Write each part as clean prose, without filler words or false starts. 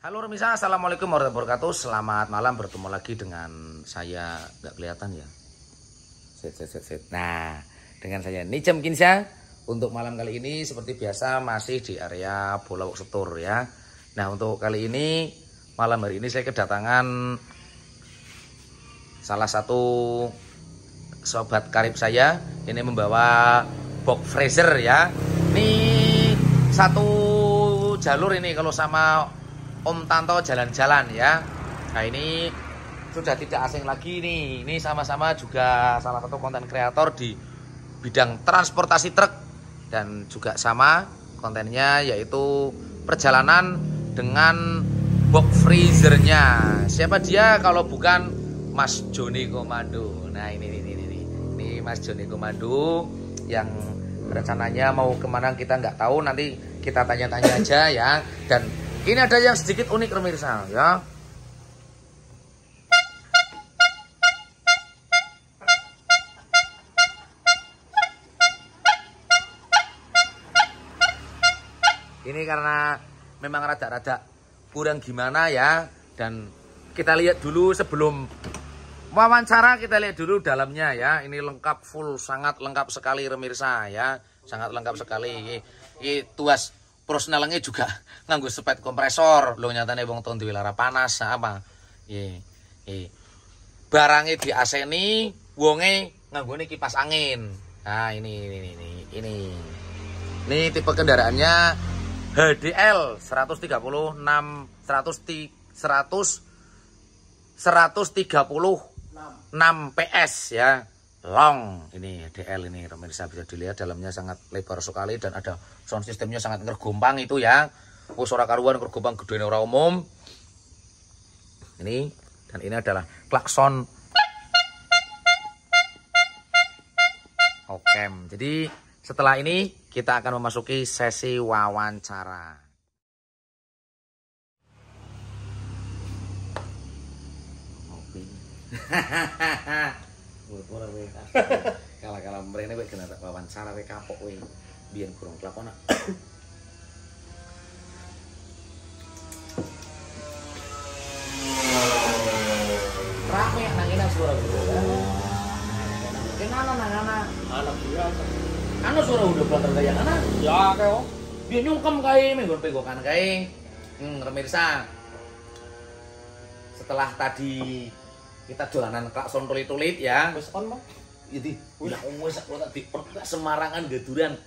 Halo Remisa, assalamualaikum warahmatullahi wabarakatuh. Selamat malam, bertemu lagi dengan saya. Nggak kelihatan ya? Set. Nah, dengan saya Nijem Kinsa. Untuk malam kali ini seperti biasa masih di area Bulawak Setur ya. Nah, untuk kali ini malam hari ini saya kedatangan salah satu sobat karib saya. Ini membawa box freezer ya. Ini satu jalur ini kalau sama Om Tanto jalan-jalan ya. Nah ini sudah tidak asing lagi nih. Ini sama-sama juga salah satu konten kreator di bidang transportasi truk. Dan juga sama kontennya yaitu perjalanan dengan box freezernya. Siapa dia kalau bukan Mas Joni Komando. Nah ini Mas Joni Komando yang rencananya mau kemana kita nggak tahu. Nanti kita tanya-tanya aja ya. Dan ini ada yang sedikit unik pemirsa ya. Ini karena memang rada-rada kurang gimana ya. Dan kita lihat dulu sebelum wawancara, kita lihat dulu dalamnya ya. Ini lengkap full, sangat lengkap sekali pemirsa ya. Sangat lengkap sekali. Ini tuas personalnya juga nganggo sepet kompresor. Lo nyatane wong ton duwe lara panas apa. Barangnya di aseni, wonge nganggone kipas angin. Nah, ini tipe kendaraannya HDL 136 PS ya. Long ini DL ini pemirsa, bisa dilihat dalamnya sangat lebar sekali dan ada sound sistemnya sangat ngergompang itu ya. Suara karuan ngergompang gede ora umum. Ini dan ini adalah klakson. Oke, jadi setelah ini kita akan memasuki sesi wawancara. Kala-kala mrene kowe kena wawancara kowe kapok kowe. Biyen kurang kelakon. Rame nang ini suara gitu. Kenapa nang anak biasa. Anu suara udah banter kayak anak. Ya keo. Biyen nyungkem kae menggon pegokan kae. Pemirsa. Setelah tadi kita dolanan klakson tulit-tulit ya. Wis on, Bang. Jadi, udah wis tak dipertak semarangan geduran.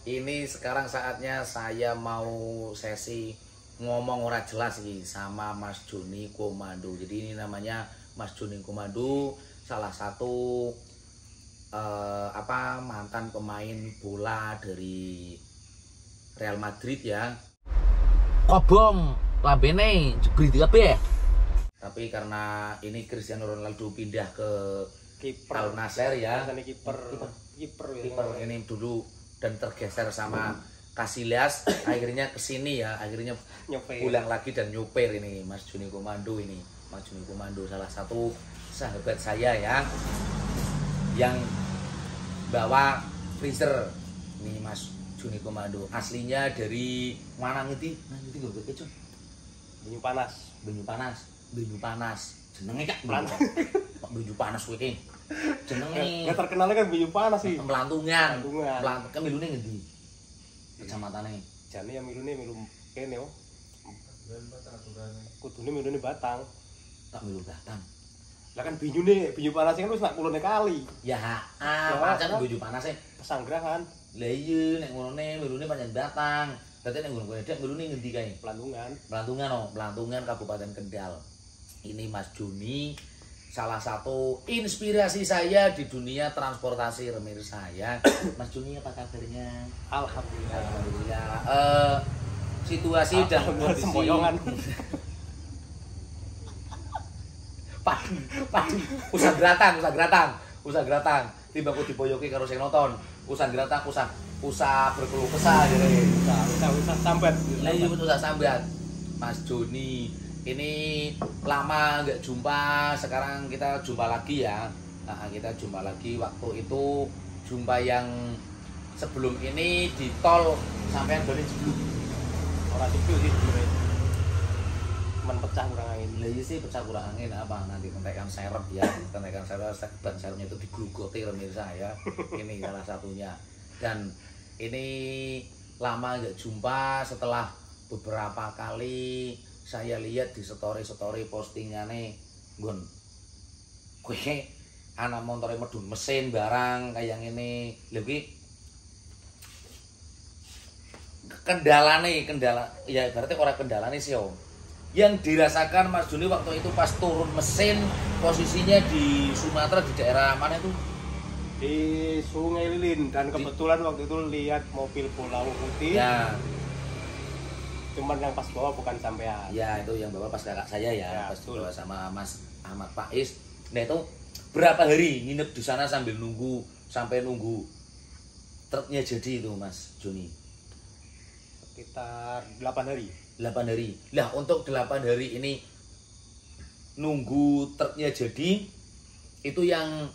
Ini sekarang saatnya saya mau sesi ngomong ora jelas nih sama Mas Joni Komando. Jadi ini namanya Mas Joni Komando, salah satu mantan pemain bola dari Real Madrid ya. Kobong lambene jebrit kabeh. Tapi karena ini Cristiano Ronaldo pindah ke Al Nassr ya. Kiper ini dulu dan tergeser sama Casillas, akhirnya kesini ya, akhirnya pulang lagi dan nyuper ini Mas Joni Komando ini. Mas Joni Komando salah satu sahabat saya ya yang bawa freezer. Ini Mas Joni Komando aslinya dari mana ngerti? Nah, ngerti gak kecil? Banyu panas. Jenenge Kak Banyu panas kowe iki. Jenenge ya terkenalnya kan Banyu panas sih. Melantungan. Kan milune ngendi? Kecamatane. Jane ya milune milu kene yo. Kudune milune Batang. Tak milu Batang. Lah kan Banyu panas kan wis nak kulone kali. Ya, pancen Banyu panas e Pesanggrahan. Lah iya nek ngene milune pancen Batang. Dadi nek ngono kowe dek milune ngendi kae? Pelantungan Kabupaten Kendal. Ini Mas Joni, salah satu inspirasi saya di dunia transportasi pemirsa ya. Mas Joni apa kabarnya? Alhamdulillah. Situasi dan kondisi semboyongan. Padu. Usah gratang. Timbangku diboyoki karo sing nonton. Usah gratang, usah berkeluh kesah gitu. Usah sambat. Lah iya usah sambat. Mas Joni ini lama nggak jumpa, sekarang kita jumpa lagi ya. Nah, kita jumpa lagi, waktu itu jumpa yang sebelum ini di tol sampean balik sebelum. Orang itu sih sebenarnya. cuman pecah kurang angin. Lah iya sih pecah kurang angin apa nanti kentekan serep ya. Kentekan serep ban serepnya itu diglugoti pemirsa ya. Ini salah satunya. Dan ini lama nggak jumpa setelah beberapa kali saya lihat di story postingannya Gun. Kowe anak motornya medun mesin barang kayak ini. Lebih kendala ya berarti orang kendala nih sih om. Yang dirasakan Mas Joni waktu itu pas turun mesin posisinya di Sumatera di daerah mana itu? Di Sungai Lilin dan kebetulan waktu itu lihat mobil Pulau Putih. Ya. Cuman yang pas bawa bukan sampean. Ya itu yang bawa pas kakak saya ya, pas betul. bawa sama Mas Ahmad Faiz. Nah itu berapa hari nginep di sana sampai nunggu truknya jadi itu Mas Joni? Sekitar 8 hari. 8 hari. Lah untuk 8 hari ini nunggu truknya jadi itu yang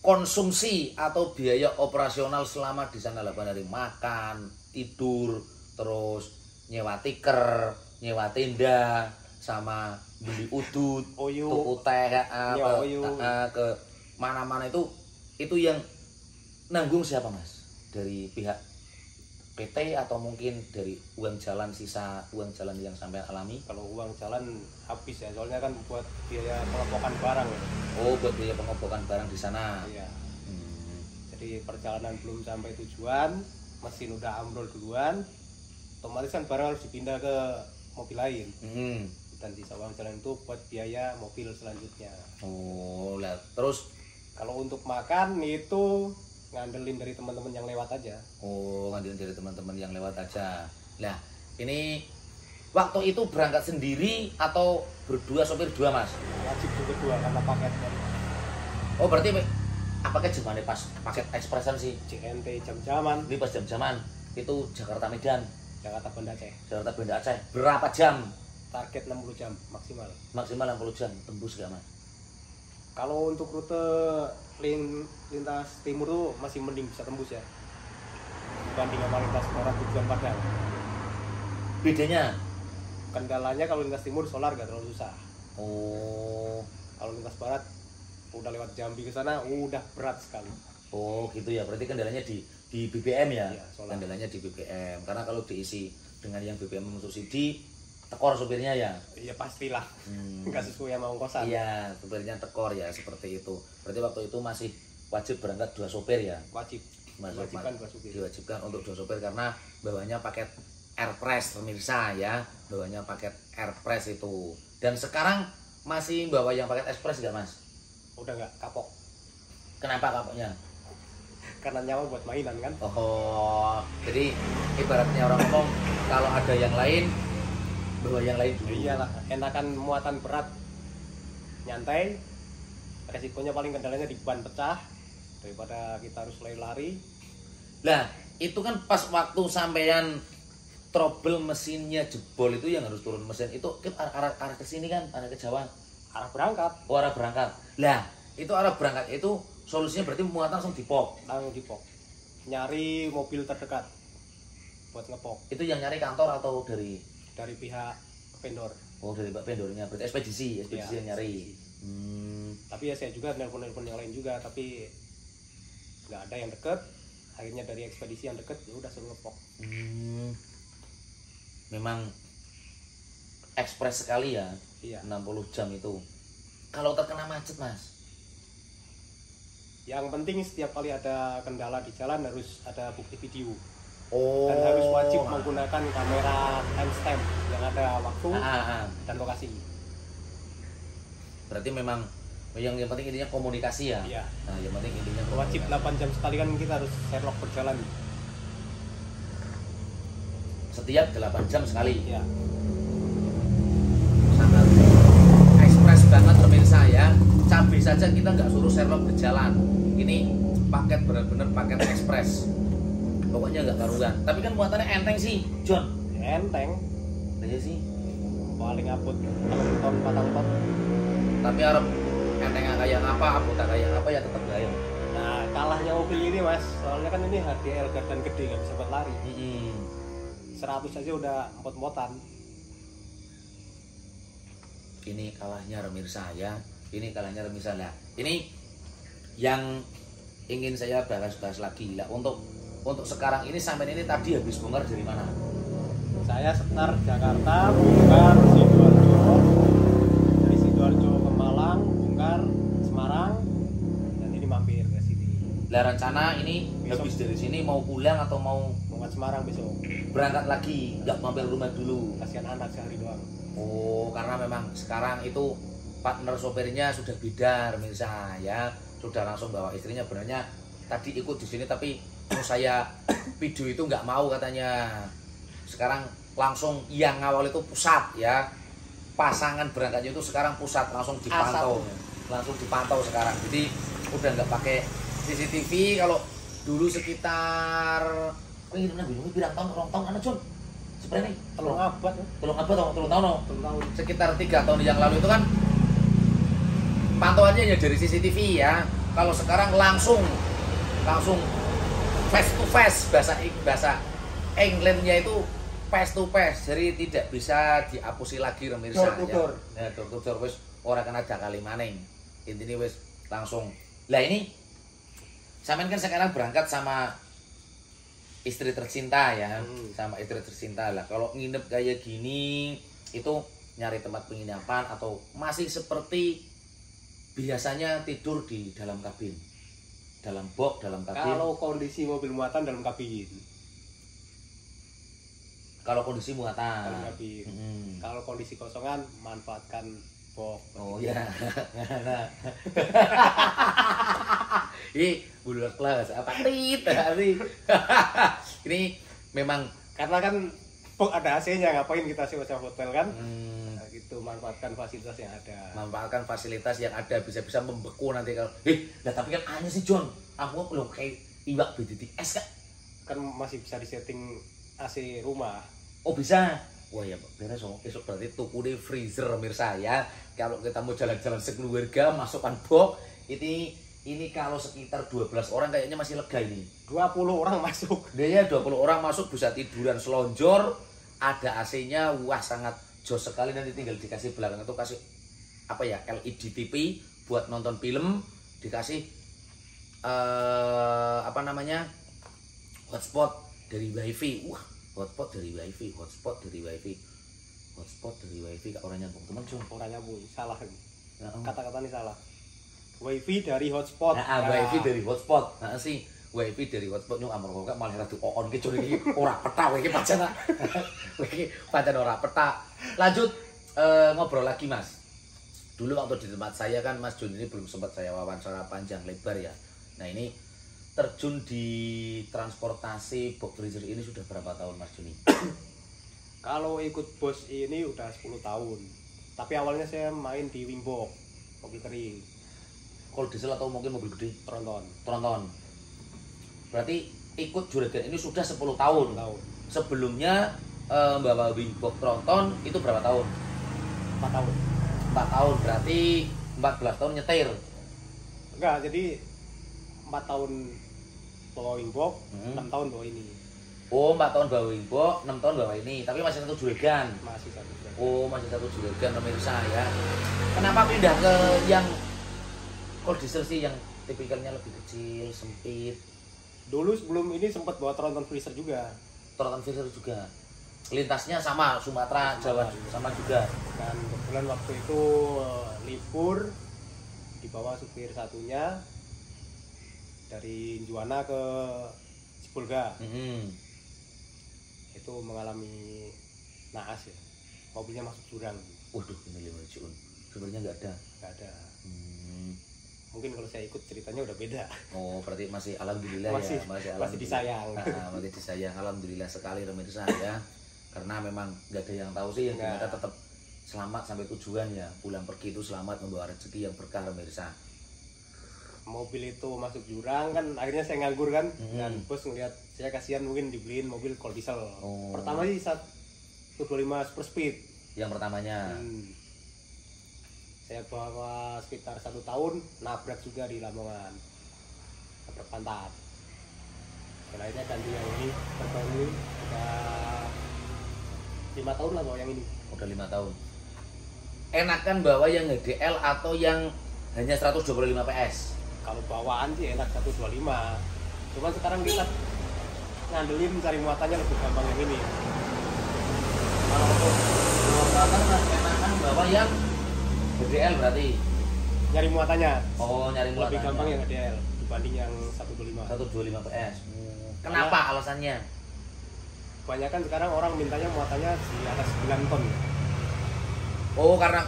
konsumsi atau biaya operasional selama di sana 8 hari, makan, tidur, terus nyewa tiker, nyewa tenda, sama beli udut, tuku teh, ke mana-mana itu yang nanggung siapa Mas? Dari pihak PT atau mungkin dari uang jalan, sisa uang jalan yang sampai alami? Kalau uang jalan habis ya, soalnya kan buat biaya pengobokan barang ya. Oh, buat biaya pengobokan barang di sana. Iya. Jadi perjalanan belum sampai tujuan, mesin udah ambrol duluan, otomatis kan barang harus dipindah ke mobil lain. Dan sisa uang jalan itu buat biaya mobil selanjutnya. Oh, lah terus kalau untuk makan itu ngandelin dari teman-teman yang lewat aja. Oh, ngandelin dari teman-teman yang lewat aja. Lah, ini waktu itu berangkat sendiri atau berdua, sopir dua Mas? Wajib berdua karena paket kan. Oh, berarti paket jamannya pas paket ekspresan sih. JNT jam-jaman. Ini pas jam-jaman itu Jakarta Medan, Jakarta Banda Aceh. Jakarta Banda Aceh. Berapa jam? Target 60 jam maksimal. Maksimal 60 jam, tembus gak Mas? Kalau untuk rute lintas timur tuh masih mending bisa tembus ya, dibanding sama lintas barat tujuan Padang. Bedanya? Kendalanya kalau lintas timur solar gak terlalu susah. Oh. Kalau lintas barat udah lewat Jambi ke sana udah berat sekali. Oh gitu ya, berarti kendalanya di BBM ya? Iya, kendalanya di BBM, karena kalau diisi dengan yang BBM subsidi tekor supirnya ya? Iya pastilah, nggak sesuai sama ongkosan. Iya, supirnya tekor ya, seperti itu. Berarti waktu itu masih wajib berangkat 2 sopir ya? Wajib, diwajibkan 2 sopir. Diwajibkan untuk 2 sopir karena bawahnya paket Airpress pemirsa ya, bawahnya paket Airpress itu. Dan sekarang masih bawa yang paket Express nggak Mas? Udah nggak, kapok. Kenapa kapoknya? Karena nyawa buat mainan kan. Oh, jadi ibaratnya orang ngomong kalau ada yang lain bawa yang lain dulu. Iyalah, enakan muatan berat nyantai, resikonya paling kendalanya di ban pecah daripada kita harus lari. Lah itu kan pas waktu sampean trouble mesinnya jebol itu yang harus turun mesin itu arah ke sini kan, arah ke Jawa, arah berangkat. Oh, arah berangkat. Lah itu arah berangkat itu solusinya berarti muatan langsung dipok. Langsung dipok, nyari mobil terdekat buat ngepok. Itu yang nyari kantor atau dari pihak vendor? Oh, dari vendornya, berarti ekspedisi ya, yang nyari. Tapi ya saya juga nelpon yang lain juga, tapi nggak ada yang deket. Akhirnya dari ekspedisi yang deket ya udah suruh ngepok. Memang ekspres sekali ya. Iya. 60 jam itu. Kalau terkena macet Mas, yang penting setiap kali ada kendala di jalan harus ada bukti video. Oh. Dan harus wajib menggunakan kamera timestamp yang ada waktu dan lokasi. Berarti memang yang penting intinya komunikasi ya. Iya. Nah, yang penting intinya wajib 8 jam sekali kan kita harus Sherlock berjalan. Setiap 8 jam sekali. Iya. Sangat ekspres banget pemirsa ya. Cabai saja kita nggak suruh Sherlock berjalan. Ini paket benar-benar paket ekspres. Pokoknya nggak karuan. Tapi kan muatannya enteng sih, John. Enteng. Iya sih. Paling abot 6 ton, 4 ton. Tapi harap enteng kayak apa, abot kayak apa ya tetap gaya. Nah, kalahnya mobil ini Mas, soalnya kan ini HDL gardan gede nggak bisa buat lari. 100 aja udah empot-empotan. Ini kalahnya pemirsa ya. Ini kalahnya pemirsa lah. Ini yang ingin saya bahas lagi lah. Untuk sekarang ini sampai ini tadi habis bongkar dari mana? Saya sekitar Jakarta, bongkar Sidoarjo, dari Sidoarjo ke Malang, bongkar Semarang, dan ini mampir ke sini. Lah rencana ini Besok. habis dari sini mau pulang atau mau Bongkar Semarang besok. berangkat lagi? Nggak mampir rumah dulu? Kasihan anak sehari doang. Oh, karena memang sekarang itu partner sopirnya sudah beda, pemirsa ya, sudah langsung bawa istrinya. Sebenarnya tadi ikut di sini tapi saya video itu nggak mau katanya. Sekarang langsung yang awal itu pusat ya, pasangan berangkatnya itu sekarang pusat langsung dipantau sekarang. Jadi udah nggak pakai CCTV. Kalau dulu sekitar ini pirang tahun, rong tahun anak John. Sebenarnya Telung abad. telung tahun no. Telung tahun. Sekitar 3 tahun yang lalu itu kan pantauannya ya dari CCTV ya. Kalau sekarang langsung face to face, bahasa Englandnya itu face to face, jadi tidak bisa diapusi lagi pemirsa ya. Door to door wis ora kena dakali maning. Intine wis langsung. Lah ini sampean kan sekarang berangkat sama istri tercinta ya, sama istri tercinta lah. Kalau nginep kayak gini itu nyari tempat penginapan atau masih seperti biasanya tidur di dalam kabin, dalam box, dalam kabin? Kalau kondisi mobil muatan dalam kabin. Kalau kondisi muatan. Dalam kabin. Kalau kondisi kosongan manfaatkan box. Oh ya. Nah. Ih, bulu kelas apa tit hari. Ini memang karena kan box ada AC-nya, ngapain kita sewa hotel kan? Nah, gitu, manfaatkan fasilitas yang ada. Manfaatkan fasilitas yang ada, bisa membeku nanti kalau. Lah tapi kan aneh sih John. Aku belum kayak iwak BTTS kan. Kan masih bisa disetting AC rumah. Oh bisa. Wah ya beres esok berarti tuku deh freezer pemirsa ya. Kalau kita mau jalan-jalan sekeluarga masukkan box ini kalau sekitar 12 orang kayaknya masih lega ini. 20 orang masuk. Dia 20 orang masuk bisa tiduran selonjor, ada AC-nya, wah sangat jos sekali. Nanti tinggal dikasih belakang itu kasih apa ya, LED TV buat nonton film, dikasih apa namanya, hotspot dari wifi. Wah, hotspot dari wifi, hotspot dari wifi, hotspot dari wifi. Kak orang nyambung teman Jun. Orang nyambung, salah ini. Ya, kata-kata ini salah. Wifi dari hotspot. Nah, wifi dari hotspot. Nah sih, wifi dari hotspot nyung amor kok malah rada on ki Jun iki ora peta iki pancen. Iki pancen ora peta. Lanjut ngobrol lagi Mas. Dulu waktu di tempat saya kan Mas Jun ini belum sempat saya wawancara panjang lebar ya. Nah ini terjun di transportasi box freezer ini sudah berapa tahun Mas Juni? Kalau ikut bos ini udah 10 tahun. Tapi awalnya saya main di Wingbox, mobil kering. Kalau diesel atau mungkin mobil gede? Tronton. Berarti ikut juragan ini sudah 10 tahun. Sebelumnya bawa Wingbox Tronton itu berapa tahun? 4 tahun. 4 tahun berarti 14 tahun nyetir. Enggak, jadi 4 tahun bawa Wingbox, 6 tahun bawa ini. Oh, 4 tahun bawa Wingbox, 6 tahun bawa ini. Tapi masih satu juragan. Masih satu juragan. Oh, masih satu juragan pemirsa ya. Kenapa pindah ke yang kalau diesel sih yang tipikalnya lebih kecil, sempit? Dulu sebelum ini sempat bawa Tronton freezer juga. Tronton freezer juga. Lintasnya sama Sumatera, Jawa sama juga. Dan kebetulan waktu itu libur dibawa supir satunya dari Juwana ke Cipulga. Itu mengalami naas ya. Mobilnya masuk jurang. Waduh, ini 5 Jun. Sebenarnya nggak ada. Mungkin kalau saya ikut ceritanya udah beda. Oh, berarti masih alhamdulillah masih, ya, masih disayang. Masih disayang, alhamdulillah sekali pemirsa ya. Karena memang nggak ada yang tahu sih, yang kita tetap selamat sampai tujuan ya. Pulang pergi itu selamat membawa rezeki yang berkah pemirsa. Mobil itu masuk jurang kan, akhirnya saya nganggur kan. Dan bos ngeliat saya kasihan, mungkin dibeliin mobil kol diesel. Pertama sih 125 super speed. Yang pertamanya. Saya bawa sekitar 1 tahun, nabrak juga di Lamongan, nabrak pantat. Akhirnya ganti yang ini, terbaru udah 5 tahun lah bawa yang ini. Udah 5 tahun. enakan bawa yang HDL atau yang hanya 125 PS? Kalau bawaan sih enak 125. Cuman sekarang kita ngandelin cari muatannya lebih gampang yang ini. Kalau untuk muatan enakan bawa yang HDL berarti? Nyari muatannya. Oh, nyari muatannya. Lebih gampang yang HDL dibanding yang 125. 125 PS. Kenapa alasannya? Kebanyakan sekarang orang mintanya muatannya di atas 9 ton. Oh, karena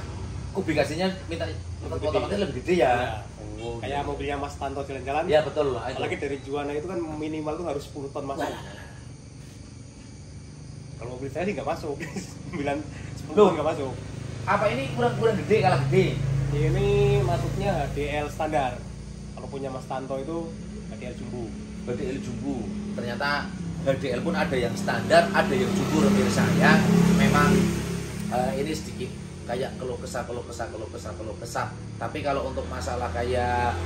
kubikasinya minta otomatis lebih gede ya. Ya. Oh, Kayak gitu. mobilnya Mas Tanto jalan-jalan. Ya betul. Itu. Apalagi dari Juwana itu kan minimal tuh harus 10 ton masuk. Kalau mobil saya sih nggak masuk. 9 10 ton nggak masuk. Apa ini kurang gede kalah gede? Ini masuknya HDL standar. Kalau punya Mas Tanto itu HDL jumbo. HDL jumbo. Ternyata HDL pun ada yang standar, ada yang jumbo pemirsa ya. Memang ini sedikit kayak keluh kesah. Tapi kalau untuk masalah kayak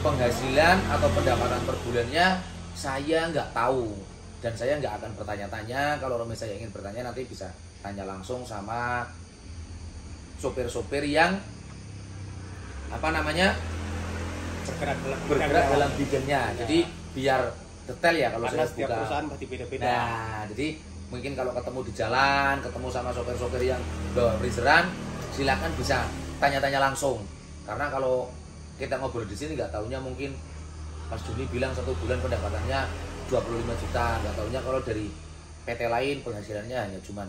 penghasilan atau pendapatan per bulannya, saya nggak tahu dan saya nggak akan bertanya-tanya. Kalau saya ingin bertanya nanti bisa tanya langsung sama sopir-sopir yang apa namanya bergerak dalam bidangnya. Ya. Jadi biar detail ya kalau karena saya setiap buka. perusahaan pasti beda-beda. Nah, jadi mungkin kalau ketemu di jalan, ketemu sama sopir-sopir yang bawa freezeran, silakan bisa tanya-tanya langsung. Karena kalau kita ngobrol di sini nggak taunya mungkin Mas Juni bilang 1 bulan pendapatannya 25 juta, nggak taunya kalau dari PT lain penghasilannya hanya cuma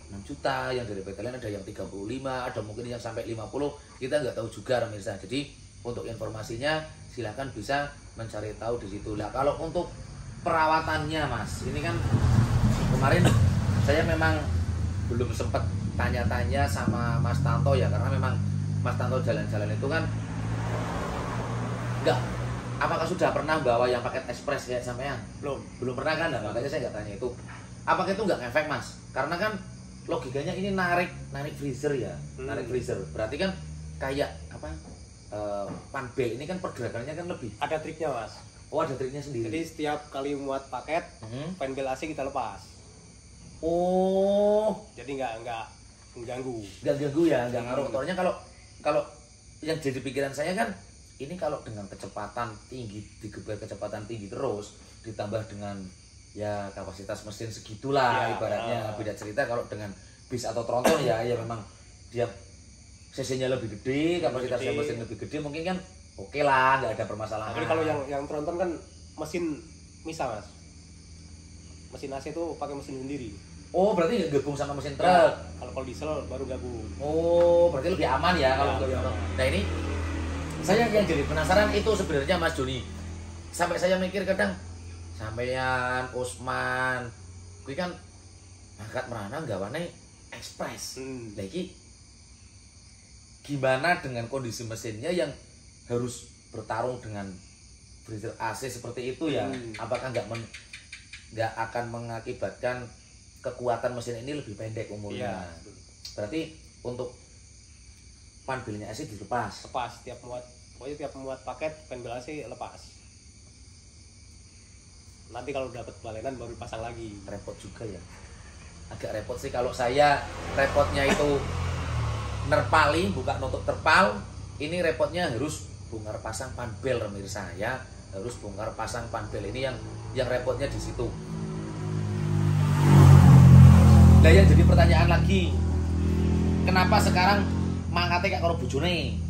6 juta, yang dari PT lain ada yang 35, ada mungkin yang sampai 50, kita nggak tahu juga pemirsa. Jadi untuk informasinya silakan bisa mencari tahu di situ. Lah kalau untuk perawatannya Mas, ini kan kemarin saya memang belum sempat tanya-tanya sama Mas Tanto ya, karena memang Mas Tanto jalan-jalan itu kan enggak. Apakah sudah pernah bawa yang paket ekspres kayak sampean? Belum pernah kan? Nah, makanya saya nggak tanya itu. Apakah itu nggak ngefek Mas? Karena kan logikanya ini narik freezer ya, narik freezer. Berarti kan kayak apa? Panbel ini kan pergerakannya kan lebih. Ada triknya Mas. Oh, ada triknya sendiri. Jadi setiap kali muat paket, panbel AC kita lepas. Oh, jadi nggak mengganggu. Nggak ganggu ya, nggak ngaruh motornya. Kalau yang jadi pikiran saya kan ini kalau dengan kecepatan tinggi, digeber kecepatan tinggi terus ditambah dengan ya kapasitas mesin segitulah ya, ibaratnya. Beda cerita kalau dengan bis atau tronton ya memang dia cc-nya lebih gede, kapasitasnya mesin lebih gede, mungkin kan oke lah, nggak ada permasalahan. Tapi kalau yang tronton kan mesin misal Mas, mesin AC itu pakai mesin sendiri. Oh, berarti nggak gabung sama mesin truk. Ya, kalau diesel baru gabung. Oh, berarti lebih aman ya kalau ya. Nah ini saya yang jadi penasaran itu sebenarnya Mas Joni. Sampai saya mikir kadang sampean Usman, gue kan angkat merana nggawane ekspres. Lagi gimana dengan kondisi mesinnya yang harus bertarung dengan freezer AC seperti itu ya? Apakah nggak akan mengakibatkan kekuatan mesin ini lebih pendek umurnya? Ya. Berarti untuk panbelnya AC dilepas. Lepas pokoknya tiap muat paket panbel AC lepas. Nanti kalau dapat balenan baru dipasang lagi. Repot juga ya. Agak repot sih kalau saya. Repotnya itu nerpali, buka nutup terpal. Ini repotnya harus bongkar pasang panbel pemirsa ya. Harus bongkar pasang panbel, ini yang repotnya di situ. Nah yang jadi pertanyaan lagi, kenapa sekarang mangkate kayak karo bojone?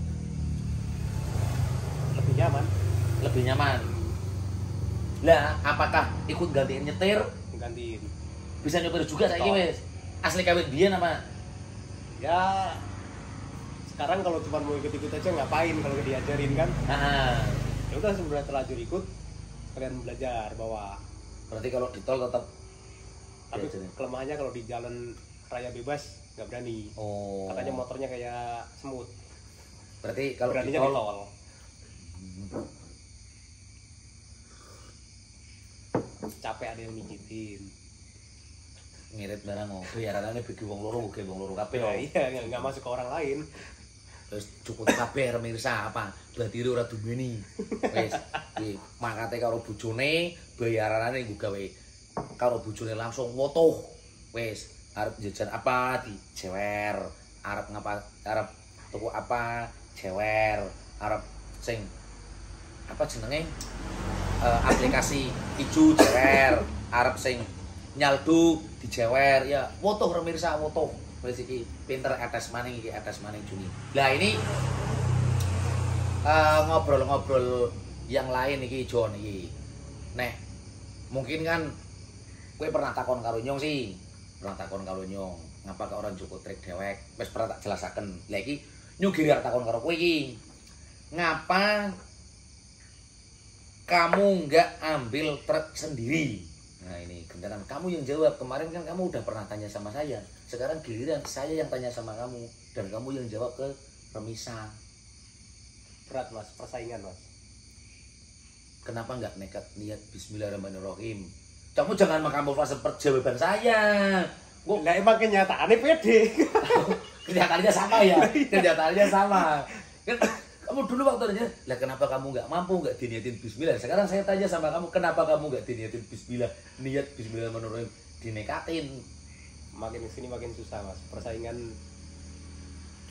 Lebih nyaman. Lah apakah ikut gantiin nyetir? Gantiin. Bisa nyetir juga saiki wis. Asli kawit biyen apa? Ya sekarang kalau cuma mau ikut-ikut aja ngapain kalau diajarin kan? Ya udah sudah terlanjur ikut, kalian belajar bawa. Berarti kalau di tol tetap. Tapi kelemahannya kalau di jalan raya bebas nggak berani. Oh. Katanya motornya kayak semut. Berarti kalau beraninya di tol. Capek ada yang mijitin. Ngirit barang ngopi ya rarane bagi wong loro kabeh. Iya, nggak masuk ke orang lain. Terus cukup kabeh pemirsa apa? Berarti ora dumeni. Wis, iki mangkate karo bojone, bayarane nggo gawe karo bojone langsung wotoh. Wis, arep jajan apa dijewer, arep ngapa arep tuku apa jewer, arep sing apa jenenge aplikasi ijo jewer, arep sing nyaldu dijewer ya wotoh pemirsa wotoh wis iki pinter atas maning iki atas maning Juni. Lah ini ngobrol-ngobrol yang lain iki Jon iki. Nek mungkin kan kowe pernah takon karo Nyong sih. Pernah takon karo Nyong, ngapa kok orang Joko trek dewek? Wis pernah tak jelasaken. Lah iki nyugiri arep takon karo kowe iki. Ngapa kamu nggak ambil truk sendiri? Nah ini gantian kamu yang jawab. Kemarin kan kamu udah pernah tanya sama saya. Sekarang giliran saya yang tanya sama kamu dan kamu yang jawab ke Remisa. Berat Mas, persaingan Mas. Kenapa nggak nekat niat Bismillahirrahmanirrahim? Kamu jangan mengkamuflase jawaban saya. Lah emang kenyataannya pede. Kenyataannya sama ya. Kenyataannya sama. Kamu dulu waktu tanya, lah kenapa kamu nggak mampu nggak diniatin Bismillah? Sekarang saya tanya sama kamu, kenapa kamu nggak diniatin Bismillah? Niat Bismillahirrahmanirrahim dinekatin. Makin kesini makin susah Mas. Persaingan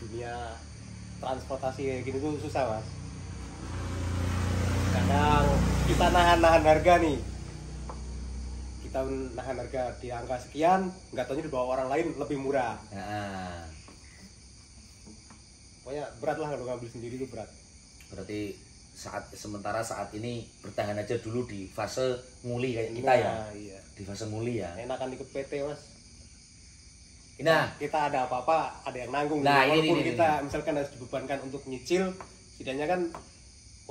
dunia transportasi kayak gini tuh susah Mas. Kadang kita nahan harga nih. Kita nahan harga di angka sekian, nggak tahunya di bawah orang lain lebih murah. Nah, pokoknya berat lah kalau ngambil sendiri itu berat. berarti sementara saat ini bertahan aja dulu di fase nguli kayak kita ya. Iya. Di fase nguli ya. Enakan ikut PT Mas. Nah, kita ada apa-apa ada yang nanggung. Nah, walaupun ini. kita misalkan harus dibebankan untuk nyicil, setidaknya kan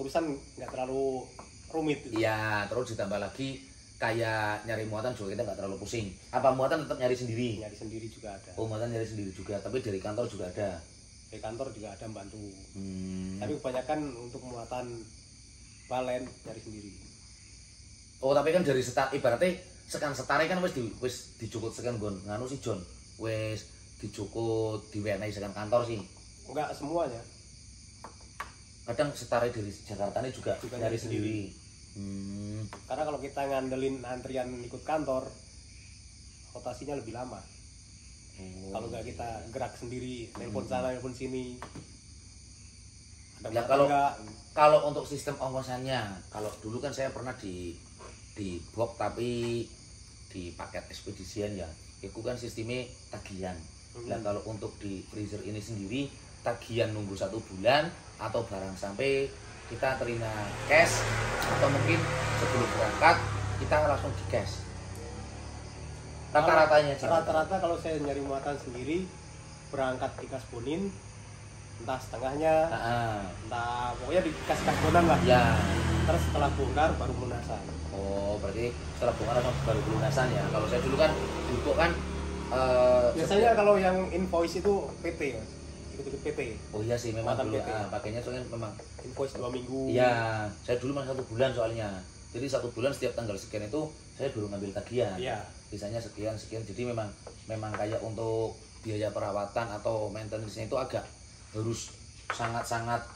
urusan nggak terlalu rumit. iya, terus ditambah lagi kayak nyari muatan juga kita nggak terlalu pusing. Apa muatan tetap nyari sendiri? Nyari sendiri juga ada. Oh, muatan nyari sendiri juga, tapi dari kantor juga ada. Di kantor juga ada membantu. Tapi kebanyakan untuk muatan balen nyari sendiri. Oh, tapi kan dari ibaratnya setare kan wis dicukut sekan gon nganu sih Jon. Wis dicukut diwenehi sekan kantor sih. Enggak semuanya. Kadang setare dari Jakarta ini juga nyari sendiri. Karena kalau kita ngandelin antrian ikut kantor, rotasinya lebih lama. Kalau nggak kita gerak sendiri, telepon sana, telepon sini. Ya, kalau untuk sistem ongkosannya, kalau dulu kan saya pernah di box tapi di paket ekspedisian ya, itu kan sistemnya tagihan. Dan kalau untuk di freezer ini sendiri, tagihan nunggu 1 bulan atau barang sampai kita terima cash atau mungkin sebelum berangkat kita langsung di cash. Rata-rata kalau saya nyari muatan sendiri berangkat dikasbonin entah setengahnya, entah pokoknya dikasih kasbonan lah. Ya. Terus setelah bongkar baru pelunasan. Oh, berarti setelah bongkar baru pelunasan ya. Kalau saya dulu kan kan biasanya kalau yang invoice itu PT Mas. Ikut PT. Oh iya sih memang dulu PT. pakainya soalnya memang Invoice 2 minggu. Iya, saya dulu masih 1 bulan soalnya. Jadi 1 bulan setiap tanggal sekian itu saya baru ngambil tagihan. Iya. Sisanya sekian. Jadi memang kayak untuk biaya perawatan atau maintenance-nya itu agak harus sangat-sangat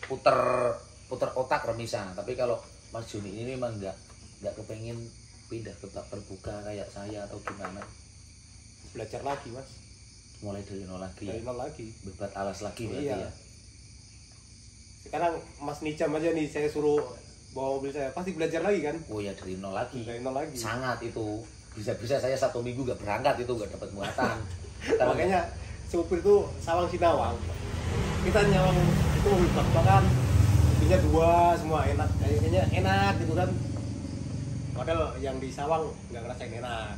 puter otak Remisa. Tapi kalau Mas Joni ini memang nggak kepengen pindah ke bak terbuka kayak saya atau gimana. Belajar lagi Mas. Mulai dari nol lagi. Dari nol lagi. Bebat alas lagi berarti iya. ya. Sekarang Mas Nicam aja nih saya suruh bawa mobil saya pasti belajar lagi kan? Oh ya dari nol lagi. Dari nol lagi. Sangat itu. Bisa-bisa saya 1 minggu nggak berangkat itu nggak dapat muatan. Makanya supir itu sawang sinawang. Kita nyawang itu mobil bak-bakan, mobilnya 2 semua enak, kayaknya enak gitu kan. Padahal yang di sawang nggak ngerasain enak.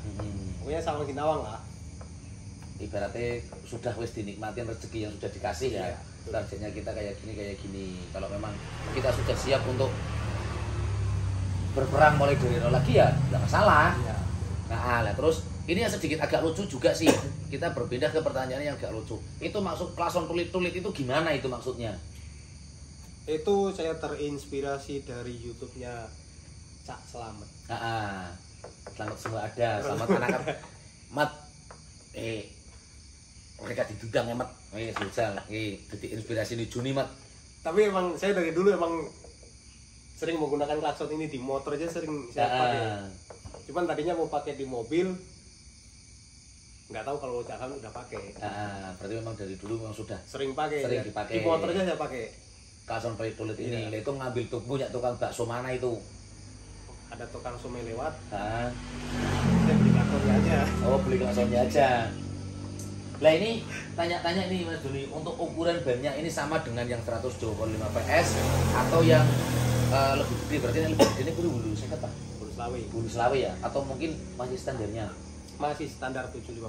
Pokoknya sawang sinawang lah. Ibaratnya sudah wis dinikmatin rezeki yang sudah dikasih ya. Iya. Targetnya kita kayak gini. Kalau memang kita sudah siap untuk berperang mulai dari nol lagi ya nggak masalah. Iya. Nah, terus ini yang sedikit agak lucu juga sih. Kita berbeda ke pertanyaan yang agak lucu. Itu maksud klakson tulit-tulit itu gimana itu maksudnya? Itu saya terinspirasi dari YouTube-nya Cak Selamat. Selamat semua ada. Selamat anak-anak. Mat. Mereka didudang ya Mat. Susah. Jadi inspirasi ini Juni Mat. Tapi emang saya dari dulu emang sering menggunakan klakson ini di motor aja sering saya pakai. Cuman tadinya mau pakai di mobil, nggak tahu kalau Cakam udah pakai. Berarti memang dari dulu memang sudah Sering pakai. Sering dipakai. Di motornya saya pakai. Kalson Pritulit ini. Iya. Itu ngambil tuh punya tukang bakso mana itu? Ada tukang somai lewat. Ah. Saya beli kartonnya aja. Oh, beli langsungnya aja. Lah ini tanya-tanya ini Mas Doni, untuk ukuran bannya ini sama dengan yang 125 PS atau yang lebih gede? Berarti yang lebih gede ini bulu saya kata Bulu Selawi. bulu Selawe ya? Atau mungkin masih standarnya? Masih standar 750.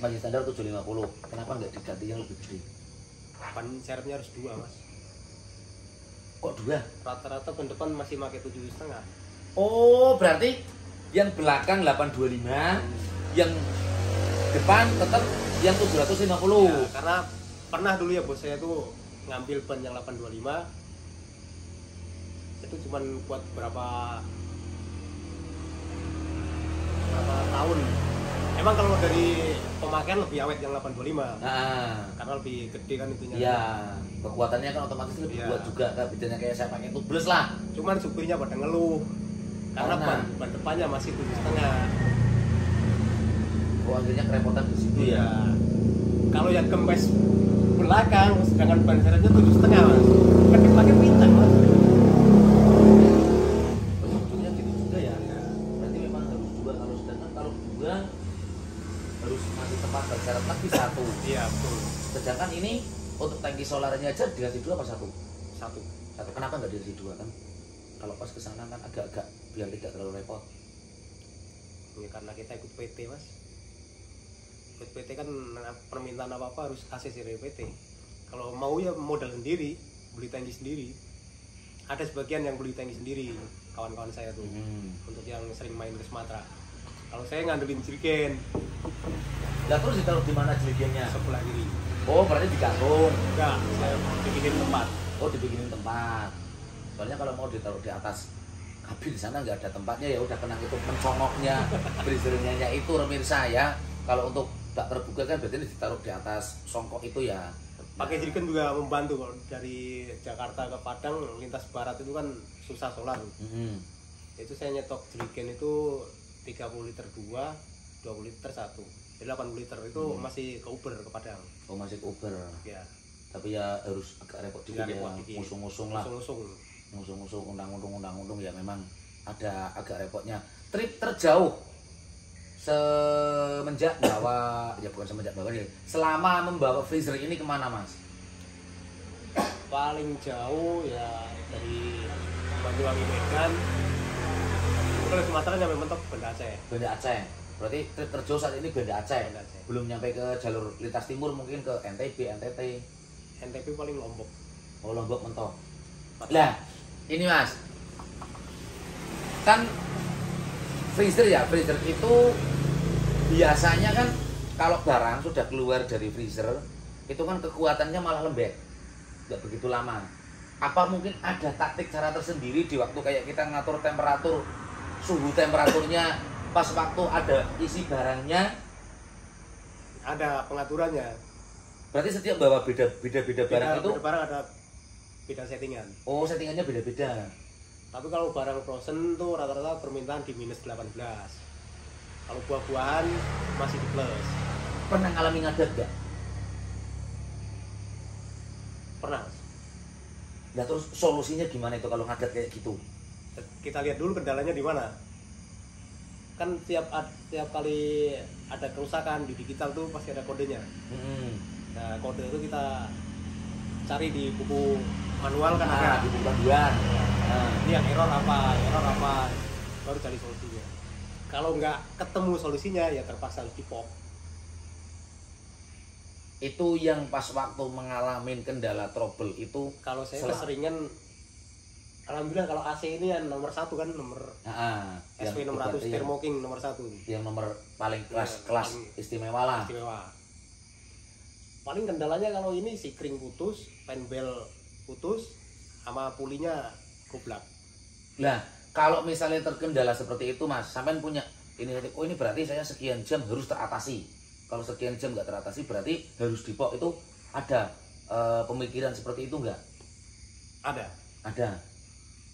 Masih standar 750. Kenapa nggak diganti yang lebih gede? Ban serepnya harus 2 Mas. Kok 2? Rata-rata ban depan masih pakai 7,5. Oh, berarti yang belakang 825, yang depan tetap yang 750. Ya, karena pernah dulu ya bos saya tuh ngambil ban yang 825 itu cuman buat berapa tahun. Emang kalau dari pemakaian lebih awet yang 825 karena lebih gede kan itunya. Iya, kekuatannya kan otomatis lebih kuat juga kan, bedanya kayak saya pakai tubeless lah. Cuman supirnya pada ngeluh karena ban depannya masih 7,5. Oh, akhirnya kerepotan di situ ya. Kalau yang kempes belakang sedangkan ban serepnya 7,5 Mas. Kan dipakai pincang Mas. Ujungnya gitu juga ya. Berarti memang harus 2, kalau sedangkan kalau 2 harus masih tepat ban serep lagi 1. Iya, betul. Sedangkan ini untuk tangki solarnya aja diganti 2 apa 1? 1. Kenapa nggak diganti 2 kan? Kalau pas ke sana kan agak-agak biar tidak terlalu repot. Ya, karena kita ikut PT Mas. Ikut PT kan permintaan apa-apa harus ACC dari PT. Kalau mau ya modal sendiri, beli tangki sendiri. Ada sebagian yang beli tangki sendiri, kawan-kawan saya tuh. Untuk yang sering main ke Sumatera. Kalau saya ngandelin jerigen. Lah terus ditaruh di mana jerigennya? Sebelah kiri. Oh, berarti digantung. Enggak, saya bikinin tempat. Oh, dibikinin tempat. Soalnya kalau mau ditaruh di atas kabin di sana nggak ada tempatnya, ya udah kena itu pencongoknya, freezernya itu pemirsa ya. Kalau untuk tak terbuka kan berarti ditaruh di atas songkok itu ya. Pakai jerigen juga membantu kalau dari Jakarta ke Padang lintas barat itu kan susah solar. Itu saya nyetok jerigen itu 30 liter 2, 20 liter 1. Jadi 80 liter itu masih ke Uber ke Padang. Oh, masih ke Uber. Ya. Tapi ya harus agak repot dikit ya, ngusung-ngusung lah. Ngusung-ngusung undang-undang ya memang ada agak repotnya. Trip terjauh semenjak bawa, ya bukan semenjak bawa ya, selama membawa freezer ini kemana Mas? Paling jauh ya dari Banyuwangi Medan. Kalau Sumatera nyampe mentok Banda Aceh. Banda Aceh. Berarti trip terjauh saat ini Banda Aceh. Banda Aceh. Belum nyampe ke jalur lintas timur, mungkin ke NTB, NTT. NTB paling Lombok. Oh, Lombok mentok. Lah, ini Mas. Kan freezer ya, freezer itu biasanya kan kalau barang sudah keluar dari freezer itu kan kekuatannya malah lembek, nggak begitu lama. Apa mungkin ada taktik cara tersendiri di waktu kayak kita ngatur temperatur, suhu temperaturnya pas waktu ada isi barangnya? Ada pengaturannya. Berarti setiap bawa beda-beda barang itu? Beda barang ada beda settingan. Oh, settingannya beda-beda. Tapi kalau barang frozen tuh rata-rata permintaan di minus 18. Kalau buah-buahan masih di plus. Pernah ngalami ngadat nggak? Pernah. Nah terus solusinya gimana itu kalau ngadat kayak gitu? Kita lihat dulu kendalanya di mana. Kan tiap kali ada kerusakan di digital tuh pasti ada kodenya. Nah kode itu kita cari di buku manual kan ada. Di buku panduan. Ini yang error apa, baru cari solusinya. Kalau nggak ketemu solusinya ya terpaksa harus dipok. Itu yang pas waktu mengalami kendala trouble itu. Kalau saya keseringan, alhamdulillah kalau AC ini yang nomor 1 kan, nomor SV600 Thermo King nomor 1. Yang nomor paling kelas istimewa lah. Istimewa. Paling kendalanya kalau ini si kring putus, penbel putus, sama pulinya goblak. Nah, kalau misalnya terkendala seperti itu Mas, sampean punya ini berarti saya sekian jam harus teratasi. Kalau sekian jam nggak teratasi berarti harus dipok, itu ada pemikiran seperti itu nggak? Ada.